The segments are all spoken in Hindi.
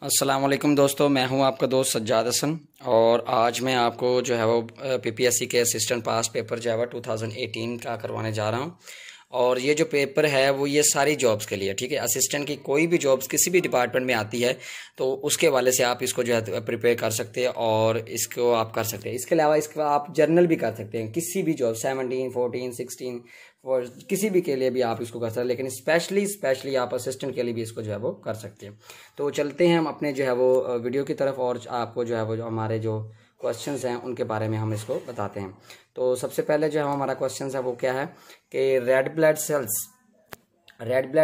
अस्सलाम वालेकुम दोस्तों, मैं हूं आपका दोस्त सज्जाद हसन। और आज मैं आपको जो है वो पीपीएससी के असिस्टेंट पास पेपर जो है वो 2018 का करवाने जा रहा हूं। और ये जो पेपर है वो ये सारी जॉब्स के लिए, ठीक है। असिस्टेंट की कोई भी जॉब्स किसी भी डिपार्टमेंट में आती है तो उसके वाले से आप इसको जो है प्रिपेयर कर सकते हैं और इसको आप कर सकते हैं। इसके अलावा इसका आप जर्नल भी कर सकते हैं, किसी भी जॉब 17, 14, 16 और किसी भी के लिए भी आप इसको कर सकते हैं, लेकिन स्पेशली आप असिस्टेंट के लिए भी इसको जो है वो कर सकते हैं। तो चलते हैं हम अपने जो है वो वीडियो की तरफ और आपको जो है वो जो हमारे जो क्वेश्चंस हैं उनके बारे में हम इसको बताते हैं। तो सबसे पहले जो हमारा क्वेश्चन है वो क्या है कि red blood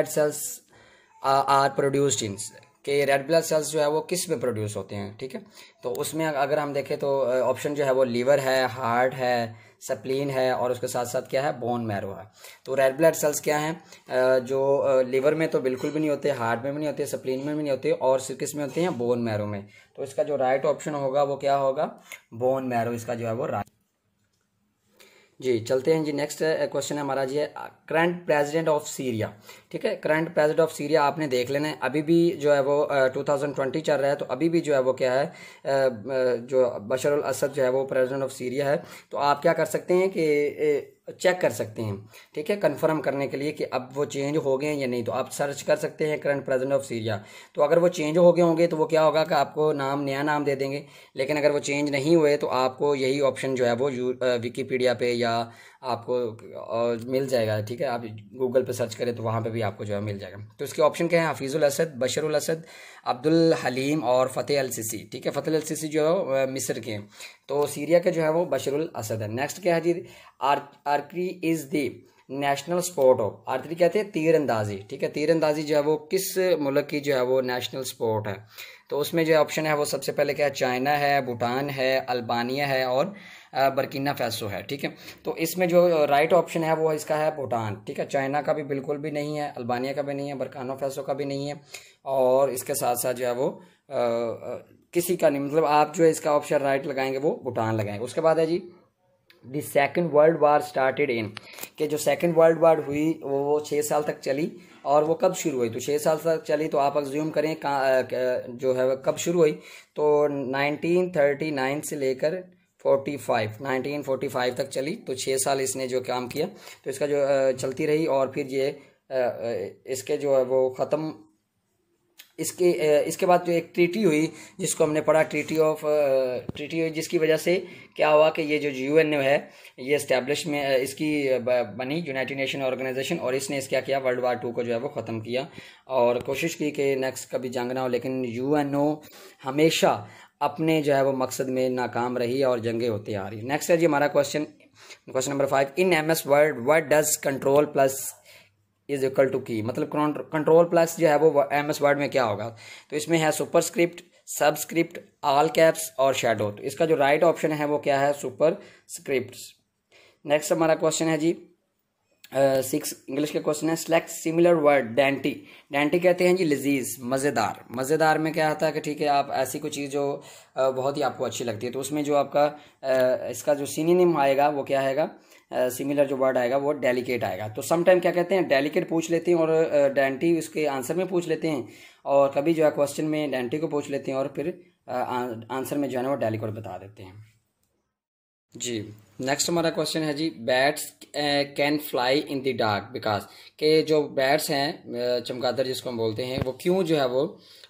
cells are produced in, कि रेड ब्लड सेल्स जो है वो किस में प्रोड्यूस होते हैं, ठीक है। तो उसमें अगर हम देखें तो ऑप्शन जो है वो लीवर है, हार्ट है, स्प्लीन है और उसके साथ साथ क्या है, बोन मैरो है। तो रेड ब्लड सेल्स क्या हैं, जो लीवर में तो बिल्कुल भी नहीं होते, हार्ट में भी नहीं होते, स्प्लीन में भी नहीं होते और सिर्फ किस में होते हैं, बोन मैरो में। तो इसका जो राइट ऑप्शन होगा वो क्या होगा, बोन मैरो, इसका जो है वो राइट। जी चलते हैं जी। नेक्स्ट क्वेश्चन है हमारा जी है करंट प्रेसिडेंट ऑफ सीरिया, ठीक है। करंट प्रेसिडेंट ऑफ सीरिया आपने देख लेना है, अभी भी जो है वो 2020 चल रहा है, तो अभी भी जो है वो क्या है, जो बशर अल असद जो है वो प्रेसिडेंट ऑफ सीरिया है। तो आप क्या कर सकते हैं कि चेक कर सकते हैं, ठीक है, कंफर्म करने के लिए कि अब वो चेंज हो गए हैं या नहीं। तो आप सर्च कर सकते हैं करंट प्रेसिडेंट ऑफ सीरिया। तो अगर वो चेंज हो गए होंगे तो वो क्या होगा कि आपको नया नाम दे देंगे, लेकिन अगर वो चेंज नहीं हुए तो आपको यही ऑप्शन जो है वो विकीपीडिया पे या आपको मिल जाएगा, ठीक है। आप गूगल पे सर्च करें तो वहाँ पे भी आपको जो है मिल जाएगा। तो इसके ऑप्शन क्या है, हफीजुल असद, बशरुल असद, अब्दुल हलीम और फ़तेह अल सीसी, ठीक है। फ़तेह अल सीसी जो है मिस्र के हैं, तो सीरिया के जो है वो बशरुल असद है। नेक्स्ट क्या है जी, archery is the national sport of, archery कहते हैं तीरंदाजी, ठीक है। तीरंदाजी जो है वो किस मुल्क की जो है वो नेशनल स्पोर्ट है। तो उसमें जो ऑप्शन है वो सबसे पहले क्या है, चाइना है, भूटान है, अल्बानिया है और बर्किना फैसो है, ठीक है। तो इसमें जो राइट ऑप्शन है वो इसका है भूटान, ठीक है। चाइना का भी बिल्कुल भी नहीं है, अल्बानिया का भी नहीं है, बर्किना फैसो का भी नहीं है और इसके साथ साथ जो है वो किसी का नहीं, मतलब आप जो है इसका ऑप्शन राइट लगाएंगे वो भूटान लगाएंगे। उसके बाद है जी the second world war started in, कि जो सेकेंड वर्ल्ड वार हुई वो 6 साल तक चली और वो कब शुरू हुई, तो 6 साल तक चली। तो आप अज्यूम करें जो है कब शुरू हुई, तो 1939 से लेकर 1945 तक चली। तो 6 साल इसने जो काम किया, तो इसका जो चलती रही और फिर ये इसके जो है वो ख़त्म। इसके बाद जो एक ट्रीटी हुई जिसको हमने पढ़ा, ट्रीटी हुई जिसकी वजह से क्या हुआ कि ये जो यूएन है ये इस्टेब्लिश में इसकी बनी यूनाइटेड नेशन ऑर्गेनाइजेशन, और इसने इस क्या किया, वर्ल्ड वार 2 को जो है वो ख़त्म किया और कोशिश की कि नेक्स्ट कभी जंग ना हो। लेकिन यूएनओ हमेशा अपने जो है वो मकसद में नाकाम रही और जंगें होती आ रही। नेक्स्ट है जी हमारा question number 5, in MS word what does control plus is equal to key, मतलब कंट्रोल प्लस जो है वो MS वर्ड में क्या होगा। तो इसमें है सुपरस्क्रिप्ट, सबस्क्रिप्ट, ऑल कैप्स और शैडो। तो इसका जो राइट ऑप्शन है वो क्या है, सुपरस्क्रिप्ट। नेक्स्ट हमारा क्वेश्चन है जी 6 इंग्लिश के क्वेश्चन है, select similar word dainty. Dainty कहते हैं जी लजीज, मज़ेदार। मज़ेदार में क्या आता है कि ठीक है, आप ऐसी कोई चीज़ जो बहुत ही आपको अच्छी लगती है, तो उसमें जो आपका इसका जो सिनोनिम आएगा वो क्या आएगा, सिमिलर जो वर्ड आएगा वो डेलिकेट आएगा। तो सम टाइम क्या कहते हैं, डेलिकेट पूछ लेते हैं और डेंटी उसके आंसर में पूछ लेते हैं, और कभी जो है क्वेश्चन में डेंटी को पूछ लेते हैं और फिर आंसर में जो है ना वो डेलिकेट बता देते हैं जी। नेक्स्ट हमारा क्वेश्चन है जी, bats can fly in the dark because, के जो बैट्स हैं चमगादड़ जिसको हम बोलते हैं, वो क्यों जो है वो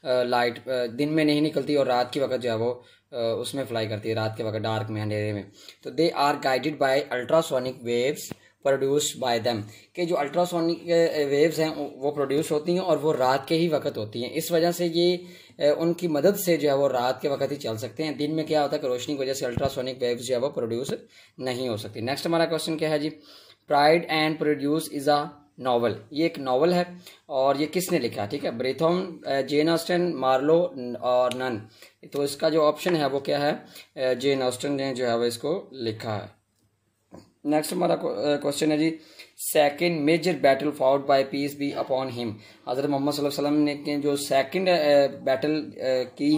लाइट दिन में नहीं निकलती और रात के वक्त जो है वो उसमें फ्लाई करती है, रात के वक्त डार्क में, अंधेरे में। तो they are guided by ultrasonic waves produced by them, के जो अल्ट्रासोनिक वेव्स हैं वो प्रोड्यूस होती हैं और वो रात के ही वक्त होती हैं। इस वजह से ये उनकी मदद से जो है वो रात के वक्त ही चल सकते हैं। दिन में क्या होता है कि रोशनी की वजह से अल्ट्रासोनिक वेव्स जो है वो प्रोड्यूस नहीं हो सकती। नेक्स्ट हमारा क्वेश्चन क्या है जी, pride and produce is a novel, ये एक नॉवल है और ये किसने लिखा, ठीक है, ब्रेथोन, जेन ऑस्टन, मार्लो और नन। तो इसका जो ऑप्शन है वो क्या है, जेन ऑस्टन ने जो है वो इसको लिखा है। नेक्स्ट हमारा क्वेश्चन है जी, second major battle fought by peace be upon him, हज़रत मोहम्मद सल्लल्लाहु अलैहि वसल्लम ने जो सेकंड बैटल की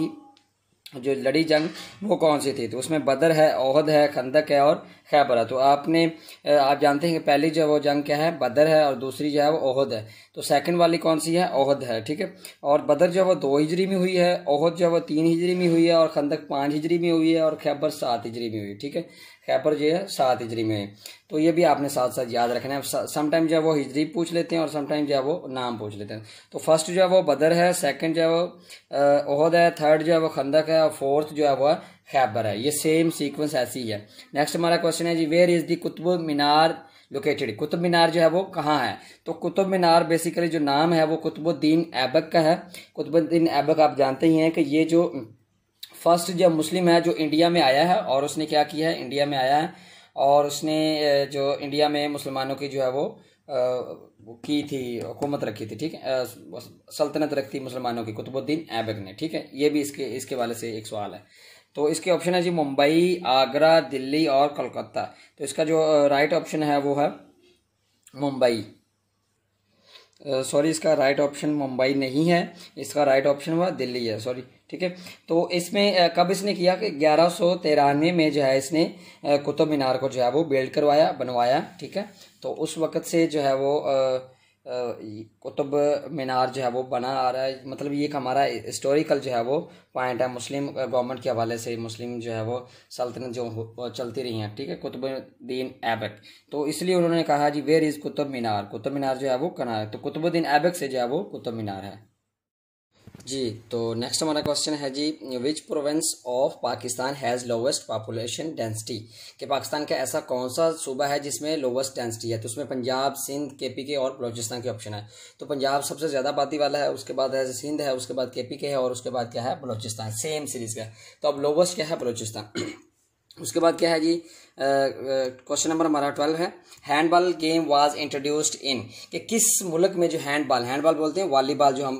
जो लड़ी जंग वो कौन सी थी? तो उसमें बदर है, ओहद है, खंदक है और खैबर है। तो आप जानते हैं कि पहली जो वो जंग क्या है, बदर है, और दूसरी जो है वो ओहद है। तो सेकंड वाली कौन सी है? ओहद है, ठीक है। और बदर जो है वो 2 हिजरी में हुई है, ओहद जो है वो 3 हिजरी में हुई है, और खंदक 5 हिजरी में हुई है, और खैबर 7 हिजरी में हुई, ठीक है। खैबर जो है 7 हिजरी में है। तो ये भी आपने साथ साथ याद रखना है। समटाइम जो है वो हिजरी पूछ लेते हैं और समटाइम जो है वो नाम पूछ लेते हैं। तो फर्स्ट जो है वो बदर है, सेकंड जो है वो ओहद है, थर्ड जो है वो खंदक है, और फोर्थ जो है वो खैबर है। ये सेम सीक्वेंस ऐसी ही है। नेक्स्ट हमारा क्वेश्चन है जी, where is the Qutub Minar located? Qutub Minar जो है वो कहाँ है? तो कुतुब मीनार बेसिकली जो नाम है वो कुतुबुद्दीन ऐबक का है। कुतुबुद्दीन ऐबक आप जानते ही हैं कि ये जो फर्स्ट जो मुस्लिम है जो इंडिया में आया है, और उसने क्या किया है, इंडिया में आया है और उसने जो इंडिया में मुसलमानों की जो है वो की थी, हुकूमत रखी थी, ठीक है, सल्तनत रखी थी मुसलमानों की, कुतुबुद्दीन ऐबक ने, ठीक है। ये भी इसके वाले से एक सवाल है। तो इसके ऑप्शन है जी मुंबई, आगरा, दिल्ली और कोलकाता। तो इसका जो राइट ऑप्शन है वो है मुंबई। सॉरी, इसका राइट ऑप्शन मुंबई नहीं है, इसका राइट ऑप्शन हुआ दिल्ली है, सॉरी, ठीक है। तो इसमें कब इसने किया कि 1193 में जो है इसने कुतुब मीनार को जो है वो बिल्ड करवाया, बनवाया, ठीक है। तो उस वक़्त से जो है वो कुतुब मीनार जो है वो बना आ रहा है। मतलब ये एक हमारा हिस्टोरिकल जो है वो पॉइंट है, मुस्लिम गवर्नमेंट के हवाले से, मुस्लिम जो है वो सल्तनत जो चलती रही हैं, ठीक है, कुतुबुद्दीन ऐबक। तो इसलिए उन्होंने कहा जी वेयर इज़ कुतुब मीनार? कुतुब मीनार जो है वो कहाँ है? तो कुतुबुद्दीन ऐबक से जो है वो कुतुब मीनार है जी। तो नेक्स्ट हमारा क्वेश्चन है जी, which province of Pakistan has lowest population density? कि पाकिस्तान का ऐसा कौन सा सूबा है जिसमें लोवेस्ट डेंसिटी है? तो उसमें पंजाब, सिंध, केपी के और बलोचिस्तान के ऑप्शन है। तो पंजाब सबसे ज़्यादा आबादी वाला है, उसके बाद है सिंध है, उसके बाद केपी के है, और उसके बाद क्या है, बलोचिस्तान। सेम सीरीज़ का। तो अब लोवेस्ट क्या है? बलोचिस्तान। उसके बाद क्या है जी, क्वेश्चन नंबर हमारा 12 है, handball game was introduced in? कि किस मुल्क में जो हैंडबॉल बोलते हैं, वॉलीबॉल जो हम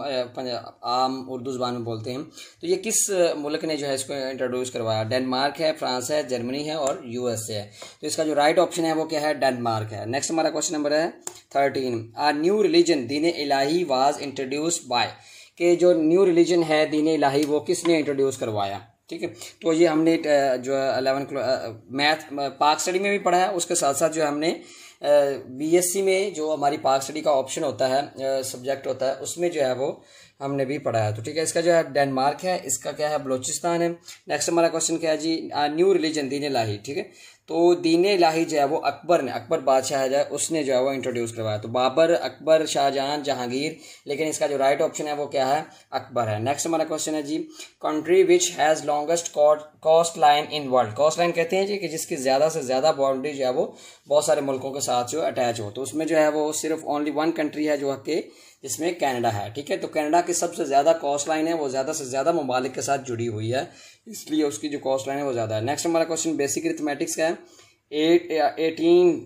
आम उर्दू ज़बान में बोलते हैं, तो ये किस मुल्क ने जो है इसको इंट्रोड्यूस करवाया? डेनमार्क है, फ्रांस है, जर्मनी है और यूएसए है। तो इसका जो राइट ऑप्शन है वो क्या है? डेनमार्क है। नेक्स्ट हमारा क्वेश्चन नंबर है 13, आ new religion Deen Ilahi was introduced by? कि जो न्यू रिलीजन है दीन इलाही वो किसने इंट्रोड्यूस करवाया, ठीक है। तो ये हमने जो 11 मैथ पाक स्टडी में भी पढ़ा है, उसके साथ साथ जो हमने बीएससी में जो हमारी पाक स्टडी का ऑप्शन होता है, सब्जेक्ट होता है, उसमें जो है वो हमने भी पढ़ा है। तो ठीक है, इसका जो है डेनमार्क है, इसका क्या है? बलोचिस्तान है। नेक्स्ट हमारा क्वेश्चन क्या है जी, न्यू रिलीजन दीन इलाही, ठीक है। तो दीन इलाही जो है वो अकबर बादशाह है जो है उसने जो है वो इंट्रोड्यूस करवाया। तो बाबर, अकबर, शाहजहां, जहांगीर, लेकिन इसका जो राइट ऑप्शन है वो क्या है? अकबर है। नेक्स्ट हमारा क्वेश्चन है जी, country which has longest coast line in world? Coast line कहते हैं जी कि जिसकी ज़्यादा से ज़्यादा बाउंड्री जो है वो बहुत सारे मुल्कों के साथ जो अटैच हो। तो उसमें जो है वो सिर्फ ओनली 1 कंट्री है जो कि जिसमें कनाडा है, ठीक है। तो कनाडा की सबसे ज़्यादा कोस्ट लाइन है वो ज़्यादा से ज़्यादा ममालिक के साथ जुड़ी हुई है, इसलिए उसकी जो कोस्ट लाइन है वो ज़्यादा है। नेक्स्ट हमारा क्वेश्चन बेसिक अरिथमेटिक्स का है, 18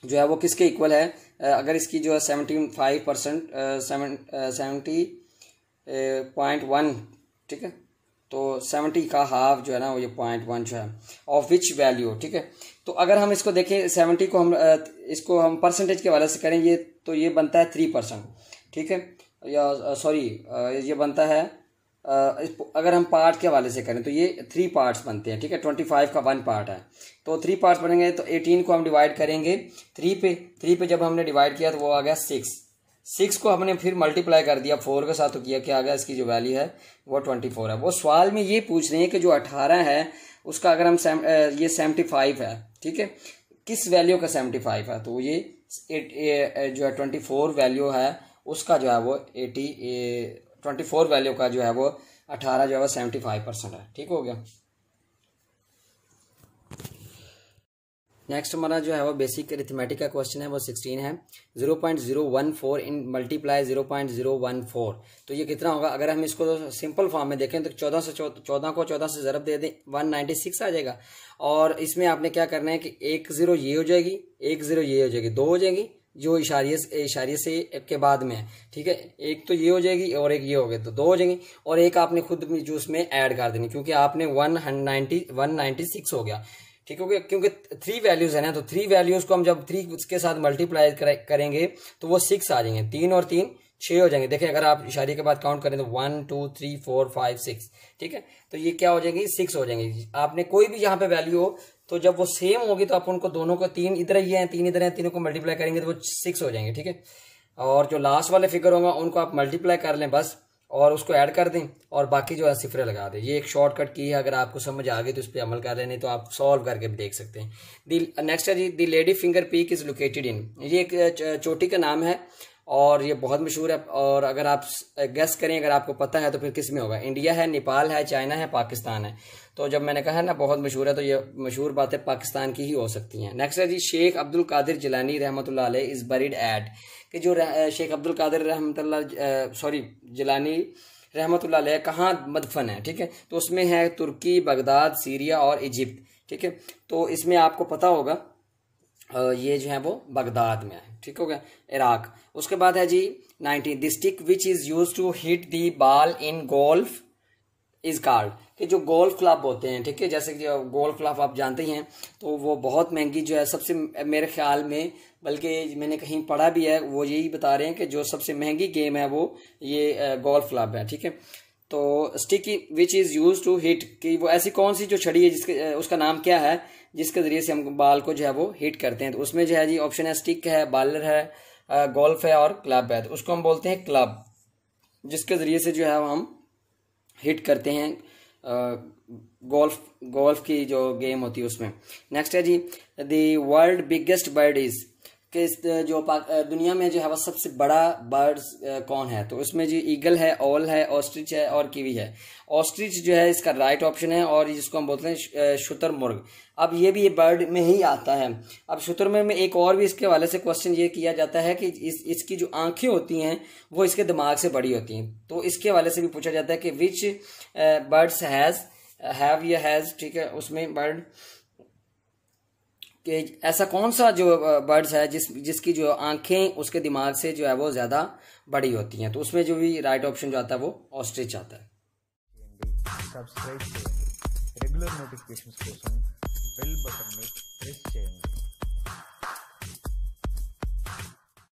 जो है वो किसके इक्वल है? अगर इसकी जो है 75% 70.1, ठीक है, तो 70 का हाफ जो है ना वो ये 0.1 जो है ऑफ विच वैल्यू, ठीक है। तो अगर हम इसको देखें 70 को हम इसको हम परसेंटेज के वाले से करें ये, तो ये बनता है 3%, ठीक है, या सॉरी ये बनता है अगर हम पार्ट के हवाले से करें तो ये 3 पार्ट्स बनते हैं, ठीक है। 25 का 1 पार्ट है, तो 3 पार्ट्स बनेंगे। तो 18 को हम डिवाइड करेंगे 3 पे जब हमने डिवाइड किया तो वो आ गया 6 को हमने फिर मल्टीप्लाई कर दिया 4 के साथ, तो किया क्या आ गया? इसकी जो वैल्यू है वो 24 है। वो सवाल में ये पूछ रहे हैं कि जो 18 है उसका अगर हम ये 75 है, ठीक है, किस वैल्यू का 75 है? तो ये जो है 24 वैल्यू है उसका जो है वो 24 वैल्यू का जो है वो 18 जो है वो 75% है, ठीक हो गया। नेक्स्ट हमारा जो है वो बेसिक अरिथमेटिक का क्वेश्चन है वो 16 है, 0.014 इन मल्टीप्लाई 0.014, तो ये कितना होगा? अगर हम इसको सिंपल फॉर्म में देखें तो 14 से ज़रब दे दें 196 आ जाएगा। और इसमें आपने क्या करना है कि 1 0 ये हो जाएगी, 1 0 ये हो जाएगी, 2 हो जाएगी जो इशारे से के बाद में है, ठीक है। एक तो ये हो जाएगी और एक ये हो गए तो 2 हो जाएंगी, और एक आपने खुद जो उसमें ऐड कर देनी, क्योंकि आपने 196 हो गया, ठीक हो गया, क्योंकि 3 वैल्यूज है ना। तो 3 वैल्यूज को हम जब 3 के साथ मल्टीप्लाई करेंगे तो वो 6 आ जाएंगे, 3 और 3 6 हो जाएंगे। देखें अगर आप इशारे के बाद काउंट करें तो 1 2 3 4 5 6, ठीक है। तो ये क्या हो जाएंगे, 6 हो जाएंगे। आपने कोई भी यहाँ पे वैल्यू हो तो जब वो सेम होगी तो आप उनको दोनों को, 3 इधर ही है 3 इधर है, तीनों को मल्टीप्लाई करेंगे तो वो 6 हो जाएंगे, ठीक है। और जो लास्ट वाले फिगर होगा उनको आप मल्टीप्लाई कर लें बस, और उसको ऐड कर दें और बाकी जो है सिफरे लगा दें। ये एक शॉर्टकट की है, अगर आपको समझ आ गई तो इस पर अमल कर लें, तो आप सॉल्व करके भी देख सकते हैं। नेक्स्ट है जी, the lady finger peak is located in, ये एक चोटी का नाम है और ये बहुत मशहूर है। और अगर आप गेस करें, अगर आपको पता है तो फिर किस में होगा, इंडिया है, नेपाल है, चाइना है, पाकिस्तान है। तो जब मैंने कहा ना बहुत मशहूर है, तो ये मशहूर बातें पाकिस्तान की ही हो सकती हैं। नेक्स्ट है जी, शेख अब्दुल कादिर जिलानी रहमतुल्लाह अलैह इज बरीड एट, कि जो शेख अब्दुल कादिर जिलानी रहमतुल्लाह अलैह कहाँ मदफन है, ठीक है। तो उसमें है तुर्की, बगदाद, सीरिया और इजिप्ट, ठीक है। तो इसमें आपको पता होगा ये जो है वो बगदाद में है, ठीक हो गया, इराक। उसके बाद है जी 19, the stick which is use to hit the ball in golf is called, कि जो गोल्फ क्लब होते हैं, ठीक है, जैसे कि गोल्फ क्लब आप जानते ही हैं, तो वो बहुत महंगी जो है, सबसे मेरे ख्याल में, बल्कि मैंने कहीं पढ़ा भी है, वो यही बता रहे हैं कि जो सबसे महंगी गेम है वो ये गोल्फ क्लब है, ठीक है। तो stick which is use to hit, कि वो ऐसी कौन सी जो छड़ी है जिसके उसका नाम क्या है जिसके जरिए से हम बॉल को जो है वो हिट करते हैं। तो उसमें जो है जी ऑप्शन है स्टिक है, बॉलर है, गोल्फ है और क्लब है। तो उसको हम बोलते हैं क्लब, जिसके जरिए से जो है हम हिट करते हैं गोल्फ की जो गेम होती है उसमें। नेक्स्ट है जी, the world biggest bird is, कि जो दुनिया में जो है वो सबसे बड़ा बर्ड्स कौन है। तो उसमें जी ईगल है, ओल है, ऑस्ट्रिच है और कीवी है। ऑस्ट्रिच जो है इसका राइट ऑप्शन है, और जिसको हम बोलते हैं शुतुरमुर्ग। अब ये भी ये बर्ड में ही आता है। अब शुतुरमुर्ग में एक और भी इसके हवाले से क्वेश्चन ये किया जाता है कि इसकी जो आंखें होती हैं वो इसके दिमाग से बड़ी होती हैं। तो इसके हवाले से भी पूछा जाता है कि विच बर्ड्स हैव या हैज, ठीक है, उसमें बर्ड कि ऐसा कौन सा जो बर्ड्स है जिसकी जो आंखें उसके दिमाग से जो है वो ज़्यादा बड़ी होती हैं। तो उसमें जो भी राइट ऑप्शन जो आता है वो ऑस्ट्रिच आता है। సబ్స్క్రైబ్ చేయండి రెగ్యులర్ నోటిఫికేషన్స్ కోసం బెల్ బటన్ ని ప్రెస్ చేయండి।